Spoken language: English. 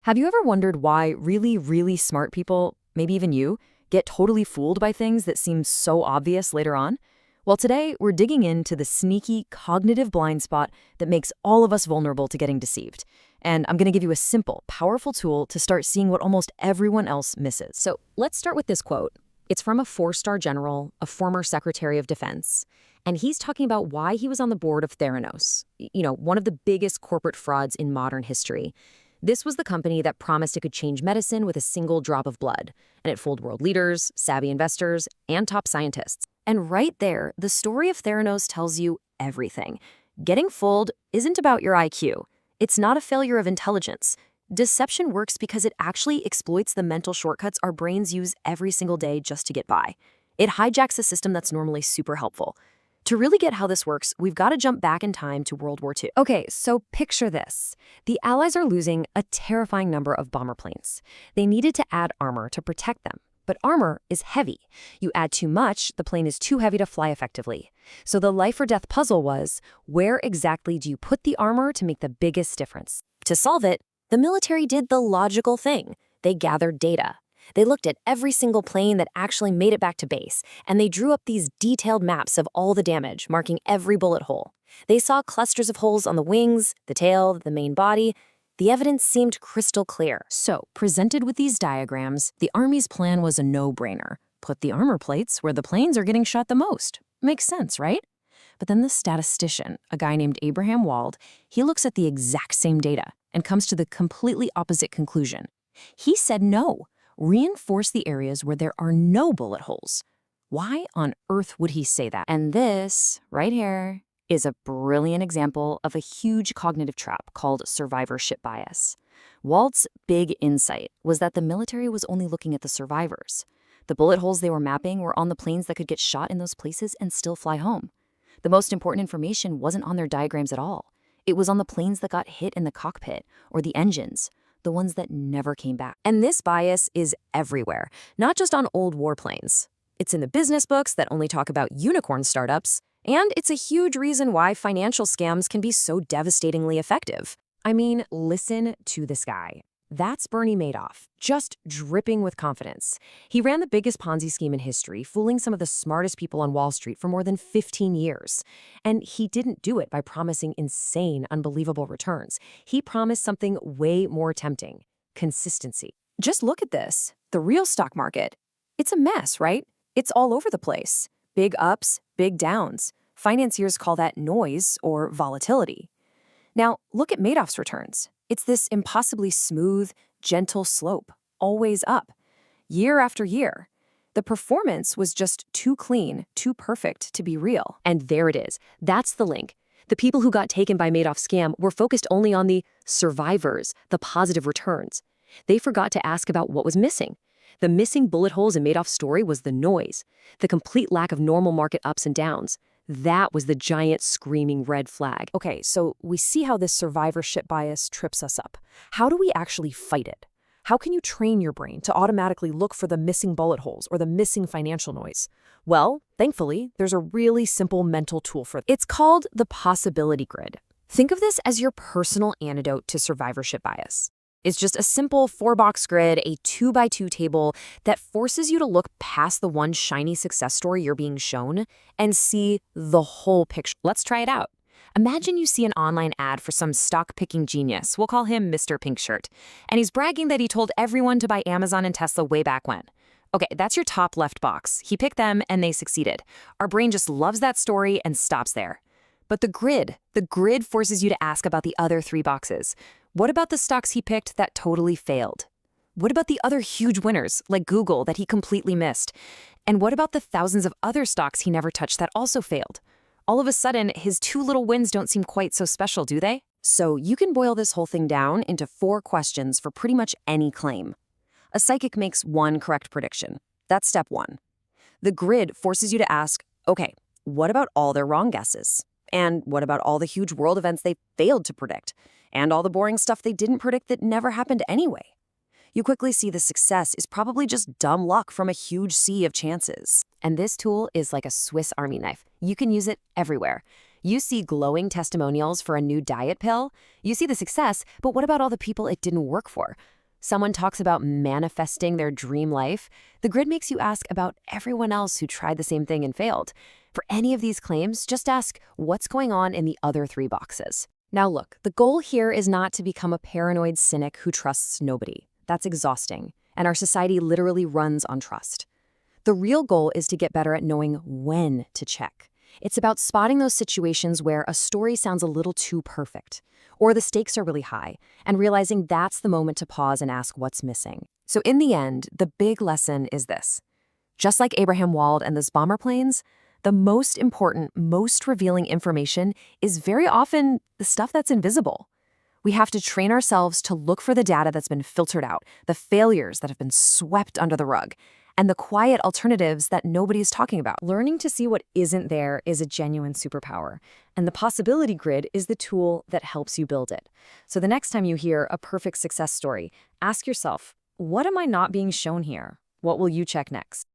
Have you ever wondered why really, really smart people, maybe even you, get totally fooled by things that seem so obvious later on? Well, today we're digging into the sneaky cognitive blind spot that makes all of us vulnerable to getting deceived. And I'm going to give you a simple, powerful tool to start seeing what almost everyone else misses. So let's start with this quote. It's from a four-star general, a former Secretary of Defense. And he's talking about why he was on the board of Theranos, one of the biggest corporate frauds in modern history. This was the company that promised it could change medicine with a single drop of blood, and it fooled world leaders, savvy investors, and top scientists. And right there, the story of Theranos tells you everything. Getting fooled isn't about your IQ. It's not a failure of intelligence. Deception works because it actually exploits the mental shortcuts our brains use every single day just to get by. It hijacks a system that's normally super helpful. To really get how this works, we've got to jump back in time to World War II. Okay, so picture this. The Allies are losing a terrifying number of bomber planes. They needed to add armor to protect them, but armor is heavy. You add too much, the plane is too heavy to fly effectively. So the life or death puzzle was, where exactly do you put the armor to make the biggest difference? To solve it, the military did the logical thing. They gathered data. They looked at every single plane that actually made it back to base, and they drew up these detailed maps of all the damage, marking every bullet hole. They saw clusters of holes on the wings, the tail, the main body. The evidence seemed crystal clear. So, presented with these diagrams, the Army's plan was a no-brainer. Put the armor plates where the planes are getting shot the most. Makes sense, right? But then the statistician, a guy named Abraham Wald, he looks at the exact same data and comes to the completely opposite conclusion. He said no. Reinforce the areas where there are no bullet holes. Why on earth would he say that? And this, right here, is a brilliant example of a huge cognitive trap called survivorship bias. Walt's big insight was that the military was only looking at the survivors. The bullet holes they were mapping were on the planes that could get shot in those places and still fly home. The most important information wasn't on their diagrams at all. It was on the planes that got hit in the cockpit or the engines, the ones that never came back. And this bias is everywhere, not just on old warplanes. It's in the business books that only talk about unicorn startups, and it's a huge reason why financial scams can be so devastatingly effective. I mean, listen to this guy. That's Bernie Madoff, just dripping with confidence. He ran the biggest Ponzi scheme in history, fooling some of the smartest people on Wall Street for more than 15 years. And he didn't do it by promising insane, unbelievable returns. He promised something way more tempting: consistency. Just look at this. The real stock market. It's a mess, right? It's all over the place. Big ups, big downs. Financiers call that noise or volatility. Now, look at Madoff's returns. It's this impossibly smooth, gentle slope, always up, year after year. The performance was just too clean, too perfect to be real. And there it is. That's the link. The people who got taken by Madoff's scam were focused only on the survivors, the positive returns. They forgot to ask about what was missing. The missing bullet holes in Madoff's story was the noise, the complete lack of normal market ups and downs. That was the giant screaming red flag. Okay, so we see how this survivorship bias trips us up. How do we actually fight it? How can you train your brain to automatically look for the missing bullet holes or the missing financial noise? Well, thankfully, there's a really simple mental tool for it. It's called the possibility grid. Think of this as your personal antidote to survivorship bias. It's just a simple 4-box grid, a 2x2 table that forces you to look past the one shiny success story you're being shown and see the whole picture. Let's try it out. Imagine you see an online ad for some stock-picking genius. We'll call him Mr. Pink Shirt. And he's bragging that he told everyone to buy Amazon and Tesla way back when. Okay, that's your top left box. He picked them and they succeeded. Our brain just loves that story and stops there. But the grid forces you to ask about the other 3 boxes. What about the stocks he picked that totally failed? What about the other huge winners, like Google, that he completely missed? And what about the thousands of other stocks he never touched that also failed? All of a sudden, his 2 little wins don't seem quite so special, do they? So you can boil this whole thing down into 4 questions for pretty much any claim. A psychic makes 1 correct prediction. That's step 1. The grid forces you to ask, okay, what about all their wrong guesses? And what about all the huge world events they failed to predict? And all the boring stuff they didn't predict that never happened anyway? You quickly see the success is probably just dumb luck from a huge sea of chances. And this tool is like a Swiss Army knife. You can use it everywhere. You see glowing testimonials for a new diet pill. You see the success, but what about all the people it didn't work for? Someone talks about manifesting their dream life, the grid makes you ask about everyone else who tried the same thing and failed. For any of these claims, just ask what's going on in the other 3 boxes. Now look, the goal here is not to become a paranoid cynic who trusts nobody. That's exhausting, and our society literally runs on trust. The real goal is to get better at knowing when to check. It's about spotting those situations where a story sounds a little too perfect, or the stakes are really high, and realizing that's the moment to pause and ask what's missing. So in the end, the big lesson is this. Just like Abraham Wald and those bomber planes, the most important, most revealing information is very often the stuff that's invisible. We have to train ourselves to look for the data that's been filtered out, the failures that have been swept under the rug, and the quiet alternatives that nobody's talking about. Learning to see what isn't there is a genuine superpower, and the possibility grid is the tool that helps you build it. So the next time you hear a perfect success story, ask yourself, what am I not being shown here? What will you check next?